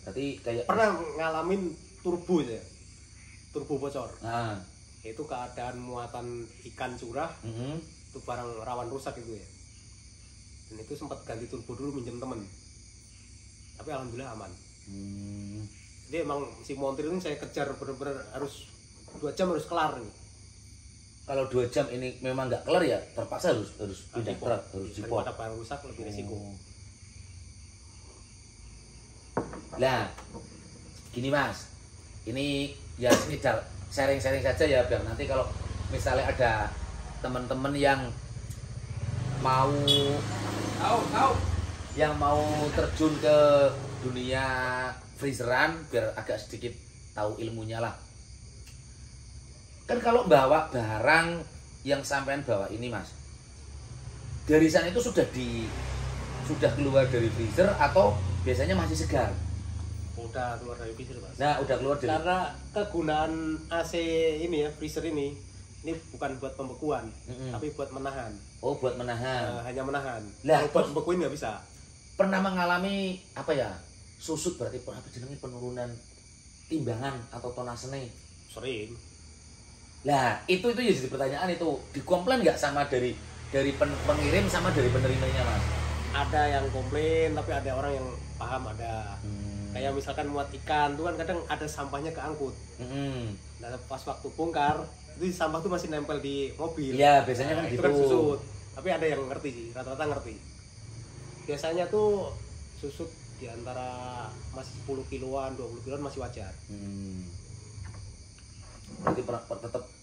Berarti kayak pernah ngalamin turbo ya. Turbo bocor. Itu keadaan muatan ikan curah, itu barang rawan rusak itu ya. Dan itu sempat ganti turbo dulu minjem temen, tapi alhamdulillah aman. Jadi emang si montir ini saya kejar bener-bener harus 2 jam harus kelar nih. Kalau 2 jam ini memang nggak kelar ya terpaksa harus pindah truk, harus dipot. Daripada barang rusak lebih resiko. Nah, gini Mas, ini ya sekedar sharing-sharing saja ya, biar nanti kalau misalnya ada teman-teman yang mau terjun ke dunia freezeran, biar agak sedikit tahu ilmunya lah. Kan kalau bawa barang yang sampean bawa ini Mas, dari sana itu sudah keluar dari freezer atau biasanya masih segar? Udah keluar dari freezer Mas. Nah, udah keluar dari. Karena kegunaan AC ini ya, freezer ini bukan buat pembekuan, tapi buat menahan. Oh, buat menahan. Hanya menahan. Lah, kalau buat pembekuin nggak bisa. Pernah mengalami apa ya? Susut berarti apa jenenge, penurunan timbangan atau tonasene? Sering. Lah, itu ya jadi pertanyaan, itu dikomplain nggak sama dari pengirim sama dari penerimanya Mas? Ada yang komplain, tapi ada orang yang paham ada. Kayak misalkan muat ikan tuh kan kadang ada sampahnya keangkut. Nah pas waktu bongkar itu sampah tuh masih nempel di mobil. Iya biasanya kan itu gitu. Kan susut. Tapi ada yang ngerti sih, rata-rata ngerti. Biasanya tuh susut di antara masih 10 kiloan, 20 kiloan masih wajar. Berarti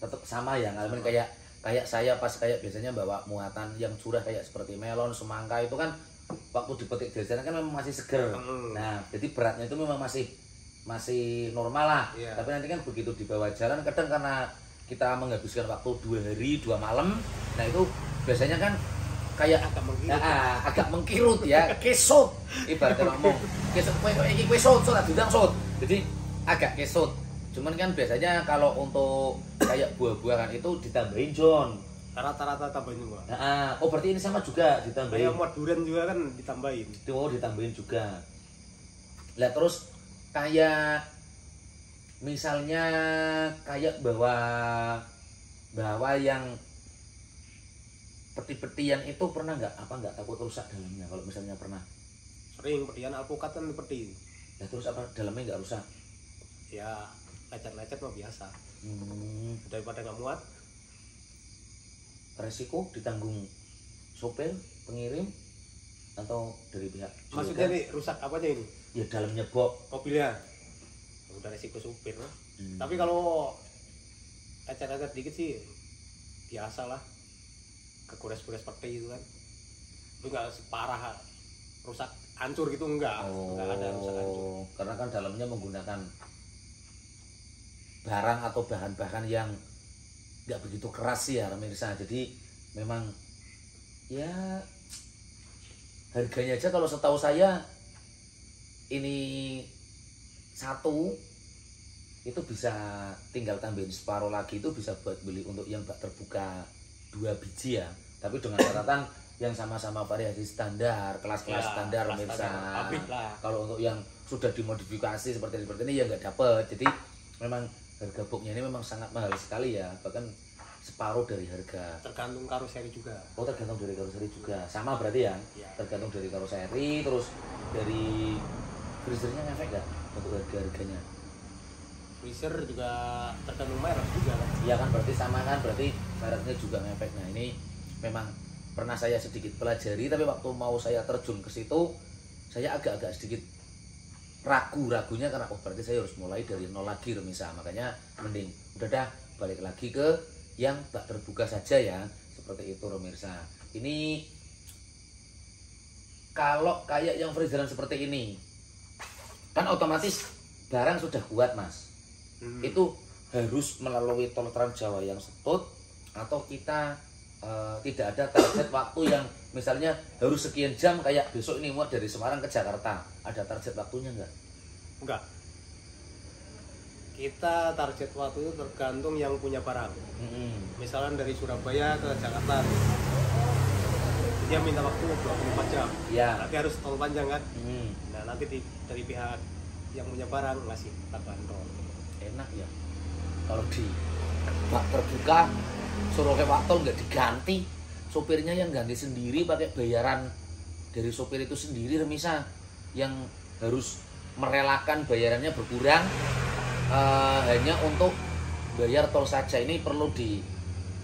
tetap sama ya, ngalamin kayak saya pas biasanya bawa muatan yang curah kayak seperti melon, semangka itu kan waktu dipetik dari sana kan memang masih seger. Nah, jadi beratnya itu memang masih normal lah. Yeah. Tapi nanti kan begitu dibawa jalan kadang karena kita menghabiskan waktu 2 hari 2 malam, nah itu biasanya kan kayak agak mengkirut ya, kesut. Ibaratnya ngomong, kesut kowe sut adudang sut. Jadi agak kesut. Cuman kan biasanya kalau untuk kayak buah-buahan itu ditambahin John. Rata-rata tambahin semua. Oh berarti ini sama juga ditambahin. Kayak muat durian juga kan ditambahin. Oh ditambahin juga. Lah terus kayak misalnya kayak bawa yang peti-petian itu pernah nggak takut rusak dalamnya kalau misalnya pernah? Sering, petian alpukat kan peti. Lah terus apa dalamnya nggak rusak? Ya lecet-lecet mah biasa. Daripada nggak muat. Resiko ditanggung sopir, pengirim, atau dari pihak juragan? Maksudnya nih rusak apanya ini? Ya dalamnya bok mobilnya. Udah resiko supir lah. Tapi kalau lecet-lecet dikit sih biasa lah. Kegores-gores peti itu kan. Itu nggak separah rusak hancur gitu enggak. Enggak ada rusak hancur. Karena kan dalamnya menggunakan barang atau bahan-bahan yang nggak begitu keras sih ya pemirsa. Jadi memang ya harganya aja kalau setahu saya ini satu itu bisa tinggal tambahin separuh lagi, itu bisa buat beli untuk yang bak terbuka 2 biji ya, tapi dengan catatan yang sama-sama variasi standar, kelas-kelas standar pemirsa. Kalau untuk yang sudah dimodifikasi seperti ini ya nggak dapet. Jadi memang harga boxnya ini memang sangat mahal sekali ya, bahkan separuh dari harga. Tergantung karoseri juga. Oh tergantung dari karoseri juga, sama berarti ya? Tergantung dari karoseri, terus dari freezernya ngefek nggak untuk harganya? Freezer juga tergantung merek juga kan? Iya kan, berarti sama kan, berarti mereknya juga ngefek. Nah ini memang pernah saya sedikit pelajari, tapi waktu mau saya terjun ke situ, saya agak-agak sedikit ragunya karena berarti saya harus mulai dari nol lagi misal. Makanya mending udah dah balik lagi ke yang bak terbuka saja ya, seperti itu pemirsa. Ini kalau kayak yang freezeran seperti ini kan otomatis barang sudah kuat Mas. Itu harus melalui tol Trans Jawa yang setut, atau kita tidak ada target waktu yang misalnya harus sekian jam kayak besok ini muat dari Semarang ke Jakarta, ada target waktunya enggak? Enggak. Kita target waktu itu tergantung yang punya barang. Misalnya dari Surabaya ke Jakarta, dia minta waktu 24 jam. Ya. Nanti harus tol panjang kan? Nah nanti dari pihak yang punya barang ngasih tambahan tol. Enak ya kalau di bak terbuka, suruh lewat tol nggak diganti, sopirnya yang ganti sendiri pakai bayaran dari sopir itu sendiri, remisa yang harus merelakan bayarannya berkurang hanya untuk bayar tol saja. Ini perlu di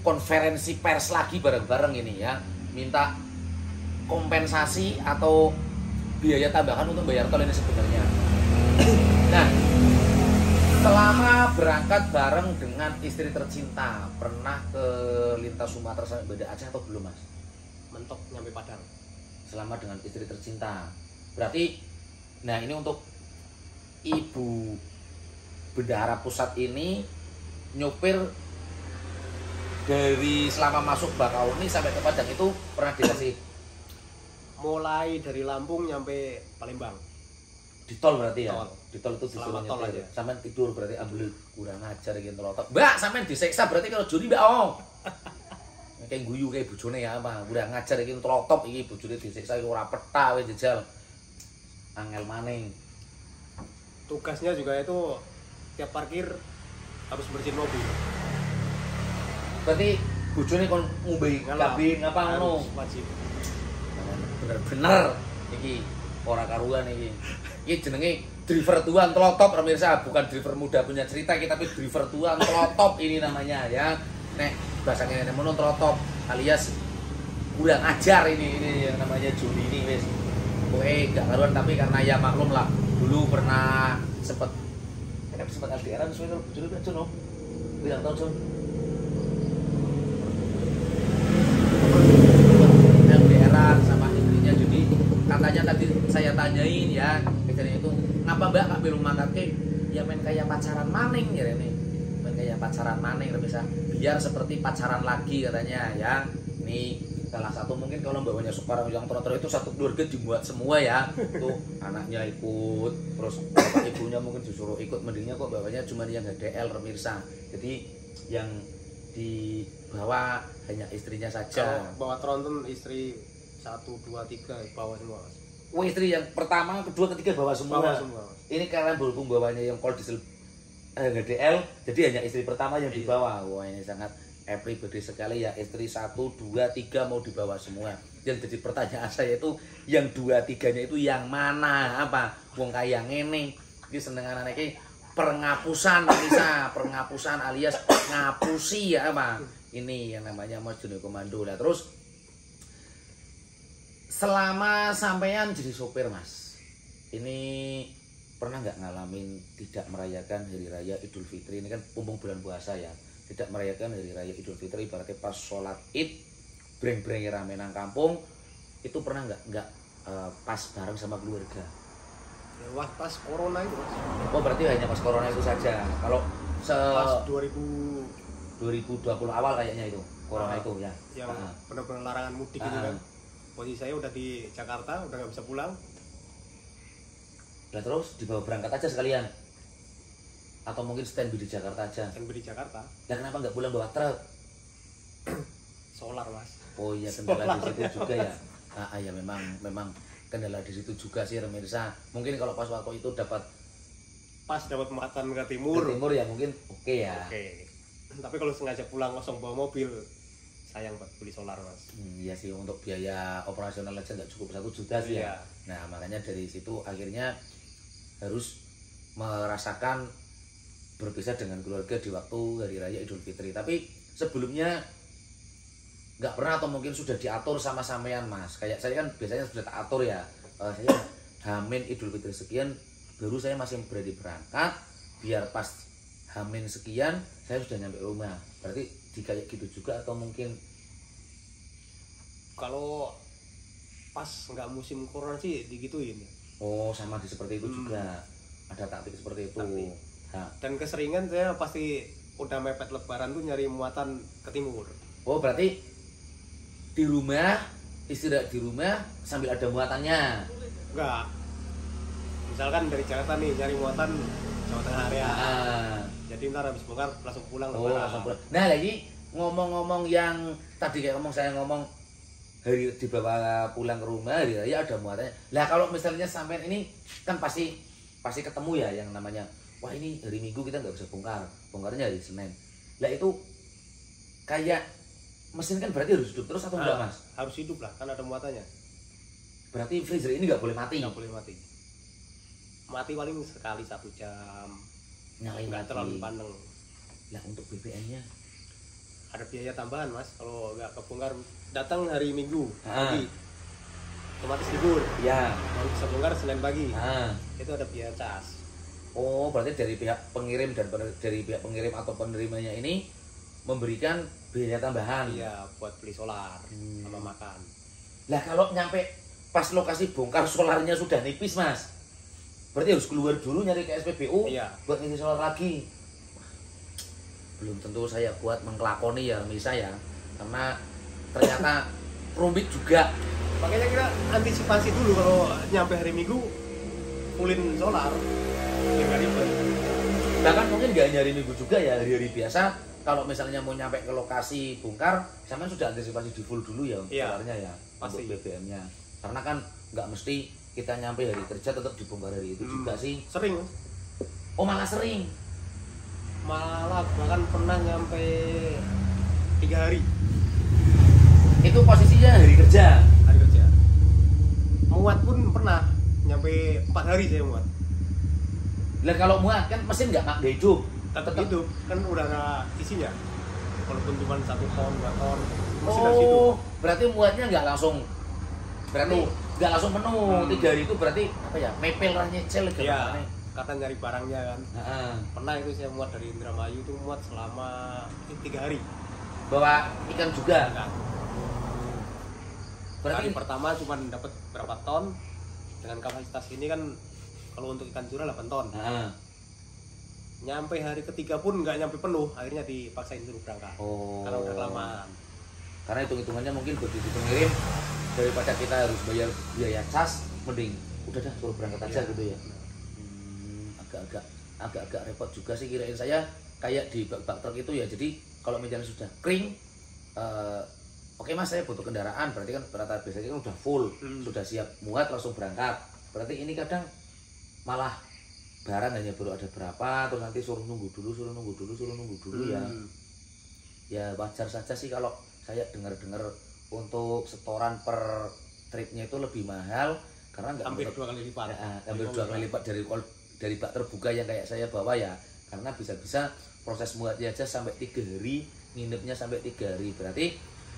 konferensi pers lagi bareng-bareng ini ya, minta kompensasi atau biaya tambahan untuk bayar tol ini sebenarnya. Nah, selama berangkat bareng dengan istri tercinta, pernah ke lintas Sumatera sampai Banda Aceh atau belum, Mas? Mentok nyampe Padang. Selama dengan istri tercinta. Berarti, nah ini untuk Ibu Bendahara Pusat ini nyopir dari selama masuk Bakauni sampai ke Padang itu pernah dikasih? Mulai dari Lampung nyampe Palembang. Di tol berarti ya? Tol. Di tol itu disuruh Selama tol nyetir. aja. Sampai tidur berarti ambil kurang ajar gitu terotok. Mbak, sampai diseksa berarti kalau juri Mbak oh. Kayak guyu kayak bojone ya apa? Udah ngajar iki terotok iki bojone diseksa iki ora peta wis jejal. Angel maning. Tugasnya juga itu tiap parkir harus bersihin mobil. Berarti bojone kon ngombe kabin ngapa ngono? Wajib. Bener-bener iki ora karuan iki. Iki jenenge driver tua telotop pemirsa, bukan driver muda punya cerita iki tapi driver tua telotop ini namanya ya. Nek bahasanya nemono telotop alias kurang ajar ini yang namanya Juni ini wis. Pokoke gak karuan tapi karena ya maklum lah. Dulu pernah sempet LDR-an sesuai kalau bojone aja no. Bilang tahun Jon. LDR-an sama istrinya jadi katanya tadi saya tanyain ya istrinya itu ngapa Mbak kak belum mangkat ya main kayak pacaran maning ya ini main kayak pacaran maning bisa biar seperti pacaran lagi katanya ya. Ini salah satu mungkin kalau bawanya sekarang yang trotor itu satu keluarga dibuat semua ya tuh anaknya ikut terus bapak ibunya mungkin disuruh ikut mendingnya kok bawanya cuma yang HDL pemirsa. Jadi yang dibawa hanya istrinya saja. Bawa tronton istri 1, 2, 3 bawa semua. Oh, istri yang pertama, kedua, ketiga bawa semua. Bawa semua. Ini karena berhubung bawanya yang kol diesel HDL, jadi hanya istri pertama yang dibawa. Wah ini sangat everybody sekali ya, istri 1, 2, 3 mau dibawa semua. Yang jadi pertanyaan saya itu yang 2, 3-nya itu yang mana? Apa? Wong kaya ngene. Iki senengan iki penghapusan bisa, penghapusan alias ngapusi ya apa? Ini yang namanya Mas Juni Komando lah. Terus selama sampean jadi sopir Mas, ini pernah nggak ngalamin tidak merayakan Hari Raya Idul Fitri? Ini kan mumpung bulan puasa ya, tidak merayakan Hari Raya Idul Fitri ibaratnya pas sholat Id breng-brengnya rame nang kampung, itu pernah nggak pas bareng sama keluarga? Ya, wah pas corona itu Mas. Oh berarti hanya pas corona itu saja. Kalau Pas 2020 awal kayaknya itu corona itu ya. Yang benar-benar larangan mudik gitu kan. Posisi saya udah di Jakarta, udah nggak bisa pulang. Nah terus dibawa berangkat aja sekalian? Atau mungkin standby di Jakarta aja? Standby di Jakarta. Dan kenapa nggak pulang bawa truk? Solar Mas. Oh iya kendala di situ juga ya. Ya memang kendala di situ juga sih pemirsa. Mungkin kalau pas waktu itu dapat muatan ke timur. Ke timur ya mungkin oke ya. Oke. Tapi kalau sengaja pulang langsung bawa mobil, sayang buat beli solar Mas. Iya sih untuk biaya operasional aja nggak cukup 1 juta sih ya. Nah makanya dari situ akhirnya harus merasakan berpisah dengan keluarga di waktu Hari Raya Idul Fitri. Tapi sebelumnya nggak pernah atau mungkin sudah diatur sama sampean Mas? Kayak saya kan biasanya sudah tak atur ya. Saya Hamin Idul Fitri sekian baru saya masih berani berangkat biar pas Hamin sekian saya sudah nyampe rumah. Berarti kayak gitu juga atau mungkin kalau pas nggak musim corona sih digituin. Oh sama seperti itu juga ada taktik seperti itu. Dan keseringan saya pasti udah mepet lebaran tuh nyari muatan ke timur. Oh berarti di rumah istirahat di rumah sambil ada muatannya? Enggak. Misalkan dari Jakarta nih nyari muatan Jawa Tengah area. Jadi ntar habis bongkar langsung pulang lebaran. Langsung pulang. Nah lagi ngomong-ngomong yang tadi kayak saya ngomong hari dibawa pulang ke rumah hari raya ada muatannya. Lah kalau misalnya sampean ini kan pasti ketemu ya yang namanya wah ini hari Minggu kita nggak bisa bongkarnya hari Senin. Lah itu kayak mesin kan berarti harus hidup terus atau enggak Mas? Harus hidup lah, kan ada muatannya. Berarti freezer ini nggak boleh mati? Nggak boleh mati. Mati paling sekali 1 jam. Nyalain Nggak lagi. terlalu paneng. Lah untuk BBM-nya? Ada biaya tambahan Mas, kalau nggak kebongkar datang hari Minggu Ah. pagi, otomatis libur. Ya. Baru bisa bongkar Senin pagi. Ah. Itu ada biaya cas. Oh, berarti dari pihak pengirim dan dari pihak pengirim atau penerimanya ini memberikan biaya tambahan. Iya, buat beli solar sama makan. Lah kalau nyampe pas lokasi bongkar solarnya sudah nipis Mas, berarti harus keluar dulu nyari ke SPBU Iya. buat ngisi solar lagi. Belum tentu saya kuat mengkelakoni ya Misa ya, karena ternyata rumit juga. Makanya kita antisipasi dulu kalau nyampe hari Minggu fullin solar. Ya nggak ribet. Bahkan mungkin nggak hanya hari Minggu juga ya, hari-hari biasa. Kalau misalnya mau nyampe ke lokasi bongkar, sama sudah antisipasi di full dulu ya Iya, solarnya ya, pasti. untuk BBM-nya. Karena kan nggak mesti kita nyampe hari kerja tetap dibongkar hari itu juga sih. Sering. Oh malah sering. Malah bahkan pernah nyampe 3 hari Itu posisinya hari kerja. kerja. Muat pun pernah nyampe 4 hari saya muat. Dan kalau muat kan mesin nggak hidup. Tetap hidup kan udah nggak isinya. Walaupun cuma 1 ton, 2 ton, mesin harus hidup. Oh, berarti muatnya nggak langsung. Berarti Penuh. nggak langsung penuh. 3 hari itu berarti apa ya? Mepel lah nyecel gitu. Iya, karena nyari barangnya kan. Heeh. Pernah itu saya muat dari Indramayu itu muat selama 3 hari. Bawa ikan juga. Enggak. Berarti Hari pertama cuma dapat berapa ton, dengan kapasitas ini kan kalau untuk ikan cura 8 ton. Heeh. Nyampe hari ketiga pun nggak nyampe penuh, akhirnya dipaksain suruh berangkat. Oh. Karena udah kelamaan. Karena hitung-hitungannya mungkin buat itu pengirim daripada kita harus bayar biaya cas, mending udah dah suruh berangkat aja Iya. gitu ya. Agak-agak repot juga sih, kirain saya kayak di bak-bak truk itu ya. Jadi kalau medan sudah kering, oke Mas saya butuh kendaraan, berarti kan rata biasanya kan udah full, sudah siap muat langsung berangkat. Berarti ini kadang malah barang hanya baru ada berapa, terus nanti suruh nunggu dulu ya. Ya wajar saja sih kalau saya dengar-dengar untuk setoran per tripnya itu lebih mahal karena nggak Hampir 2 kali lipat. hampir 2 kali lipat dari bak terbuka yang kayak saya bawa ya, karena bisa-bisa proses muatnya aja sampai 3 hari, nginepnya sampai 3 hari, berarti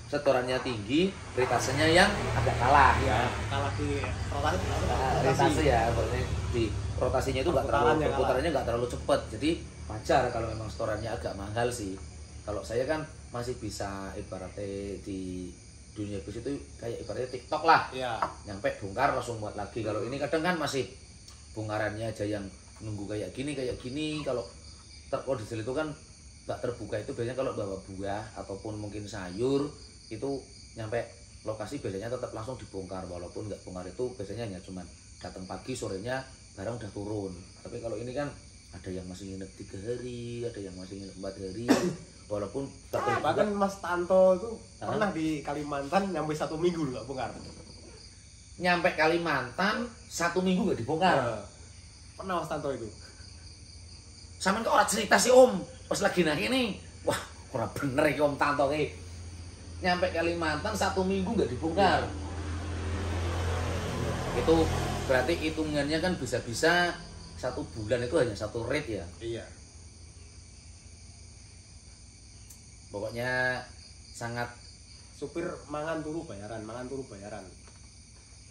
setorannya tinggi, ritasenya yang agak kalah ya. Kalah di Rotasi ya, maksudnya di rotasinya itu nggak terlalu, Perputarannya perputarannya nggak terlalu cepat, jadi wajar kalau memang setorannya agak mahal sih. Kalau saya kan masih bisa ibaratnya di dunia bus itu kayak ibaratnya TikTok lah, Iya. nyampe bongkar langsung muat lagi. Kalau ini kadang kan masih bongkarannya aja yang nunggu kayak gini. Kalau truk diesel itu kan bak terbuka itu biasanya kalau bawa buah ataupun mungkin sayur itu nyampe lokasi biasanya tetap langsung dibongkar, walaupun nggak bongkar itu biasanya hanya cuman datang pagi, sorenya barang udah turun. Tapi kalau ini kan ada yang masih nginep 3 hari, ada yang masih nginep 4 hari, walaupun bak terbuka. Bahkan Mas Tanto itu pernah di Kalimantan nyampe 1 minggu nggak bongkar. Nyampe Kalimantan 1 minggu nggak dibongkar. Pernah Mas Tanto itu. Sampeyan kok ora cerita sih Om, pas lagi nang ini. Wah, ora bener iki Om Tanto ki. Nyampe Kalimantan 1 minggu nggak dibongkar. Itu berarti hitungannya kan bisa-bisa 1 bulan itu hanya 1 rate ya. Iya. Pokoknya sangat Supir mangan turu bayaran.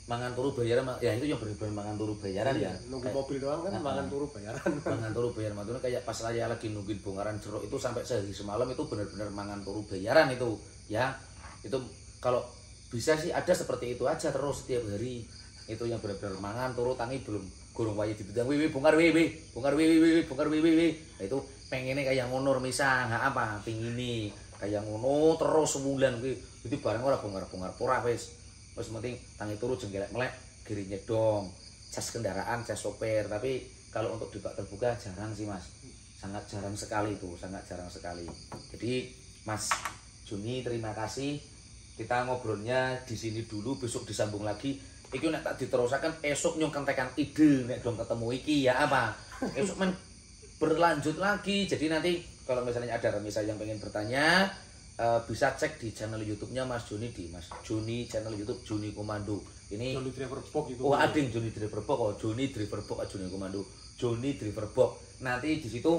mangan turu bayaran ya, itu yang bener-bener mangan turu bayaran ya. Nunggu mobil doang kan mangan turu bayaran. Mangan turu bayaran maksudnya kayak pas saya lagi nungguin bongkaran jeruk itu sampai sehari semalam itu bener-bener mangan turu bayaran itu ya. Itu kalau bisa sih ada seperti itu aja terus setiap hari. Itu yang bener-bener mangan turu tangi belum gurung wae dibidang bongkar bongkar. Nah, itu pengennya kayak ngono misah nggak apa pingini kayak ngono terus sebulan kuwi. Jadi barang ora bongkar ora wis penting tangi turu jengkelek melek kiri nyedong cas kendaraan, cas sopir. Tapi kalau untuk di bak terbuka jarang sih Mas, sangat jarang sekali itu, sangat jarang sekali. Jadi Mas Juni terima kasih, kita ngobrolnya di sini dulu, besok disambung lagi. Iki nek tak diterusaken esok nyong kentekan ide nek dong ketemu iki ya apa. Esok men berlanjut lagi. Jadi nanti kalau misalnya ada remisa yang pengen bertanya, bisa cek di channel YouTube-nya Mas Joni di Mas Joni channel YouTube Joni Komando. Ini Joni Driver Box itu. Oh, ada yang Joni Driver Box, oh Joni Driver Box, Joni Komando. Joni Driver Box. Nanti di situ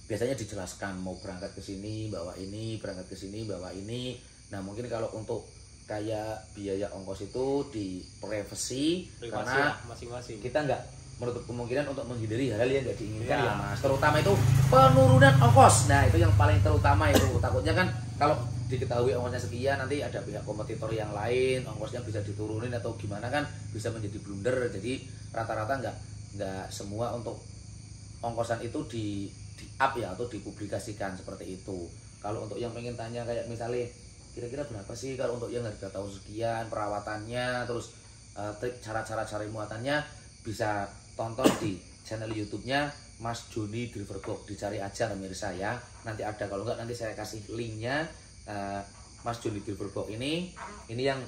biasanya dijelaskan mau berangkat ke sini bawa ini, berangkat ke sini bawa ini. Nah, mungkin kalau untuk kayak biaya ongkos itu di privasi karena masing-masing. Kita nggak menutup kemungkinan untuk menghindari hal-hal yang nggak diinginkan ya Mas. Terutama itu penurunan ongkos. Nah, itu yang paling terutama itu. Takutnya kan kalau diketahui ongkosnya sekian, nanti ada pihak kompetitor yang lain ongkosnya bisa diturunin atau gimana kan bisa menjadi blunder. Jadi rata-rata nggak semua untuk ongkosan itu di up ya atau dipublikasikan seperti itu. Kalau untuk yang pengen tanya kayak misalnya kira-kira berapa sih kalau untuk yang harga tahun sekian perawatannya, terus trik cara-cara cari muatannya, bisa tonton di channel YouTube-nya Mas Joni Driver Box, dicari aja pemirsa ya. Nanti ada, kalau enggak nanti saya kasih linknya. Mas Joni Driver Box ini yang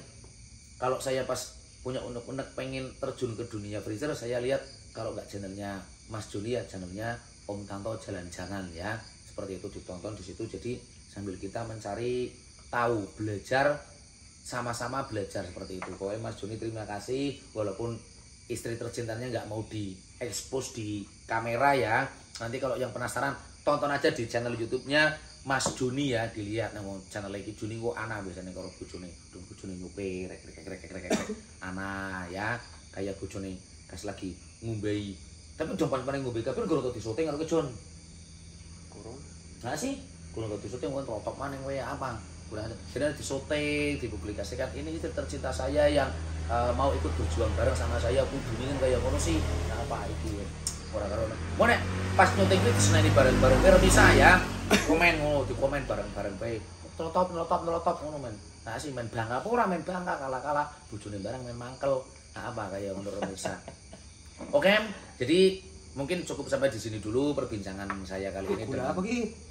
kalau saya pas punya unek-unek pengen terjun ke dunia freezer, saya lihat kalau enggak channelnya Mas Joni ya channelnya Om Tanto Jalan-Jalan ya. Seperti itu ditonton di situ. Jadi sambil kita mencari tahu, belajar, sama-sama belajar seperti itu. Pokoknya Mas Joni terima kasih, walaupun istri tercintanya nggak mau diekspos di kamera ya. Nanti kalau yang penasaran tonton aja di channel YouTube-nya Mas Joni ya, dilihat nama channel lagi Joni kok ana biasanya kalau bojone ngupe rek ana ya, kayak bojone kas lagi ngumbai. Tapi jom paling ngumbai kabeh goro disoting karo kejon. Kurang. Nah sih, kalau disoting kan rotok maning wae apa? Jadi disoting, dipublikasikan ini istri tercinta saya yang mau ikut berjuang bareng sama saya. Kudune kan kayak ngono sih. Nah, apa iki ora karo. Mau nek pas nyuting iki diseneni bareng-bareng karo bisa ya. Komen ngono, di komen bareng-bareng bae. Nelotop ngono men. Nah, sih main bangga apa ora main bangga kalah-kalah bojone bareng main mangkel. Nah, apa kayak menurut bisa. Oke, jadi mungkin cukup sampai di sini dulu perbincangan saya kali ini dengan apa ki?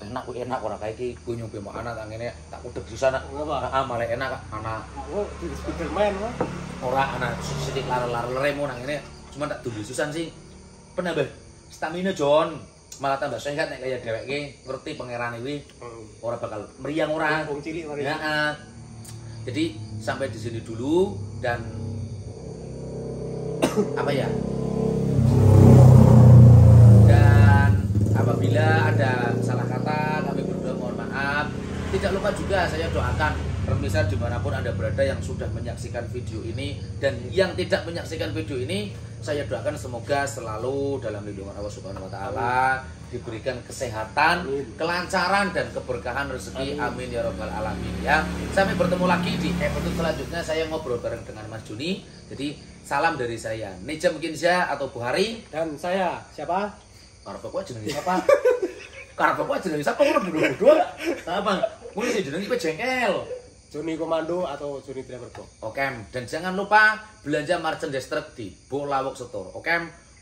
enak ora kayak iki ku nyoba mau anak tangene tak udeg sisan nak. Malah enak anak. Oh, di Spiderman mah. Ora anak sithik lar-laremu nang ngene cuma tak tunggu susan sih. Penambah stamina John. Malah tambah sehat nek kaya dheweke ngerti pangeran iki. Ora bakal meriang ora. Wong cilik mari. Heeh. Jadi sampai di sini dulu dan apa ya? Dan apabila ada salah kata kami berdua mohon maaf. Tidak lupa juga saya doakan pemirsa dimanapun Anda berada yang sudah menyaksikan video ini dan yang tidak menyaksikan video ini, saya doakan semoga selalu dalam lindungan Allah Subhanahu wa taala, diberikan kesehatan, kelancaran dan keberkahan rezeki. Amin ya rabbal alamin ya. Sampai bertemu lagi di episode selanjutnya, saya ngobrol bareng dengan Mas Joni. Jadi salam dari saya Nijam Kinza atau Buhari, dan saya siapa? Karep kok jenenge siapa? Karep kok jenenge siapa? Ngono berdua. Apa? Kuwi sing jenenge jengkel. Joni Komando atau Joni Driver Box. Oke, dan jangan lupa belanja merchandise truk di Bolawok Setur. Oke,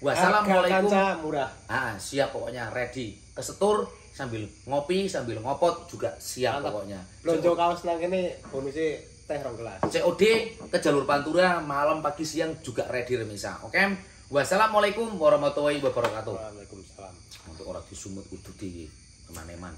wassalamualaikum. Harga murah. Siap pokoknya, ready ke Setur sambil ngopi sambil ngopot juga siap. Mantap. Pokoknya. Blonjo kaos nang kene bonusnya teh 2 gelas. COD ke jalur Pantura malam pagi siang juga ready remisa. Oke, wassalamualaikum warahmatullahi wabarakatuh. Waalaikumsalam. Untuk orang disumut kudu di kemaneman.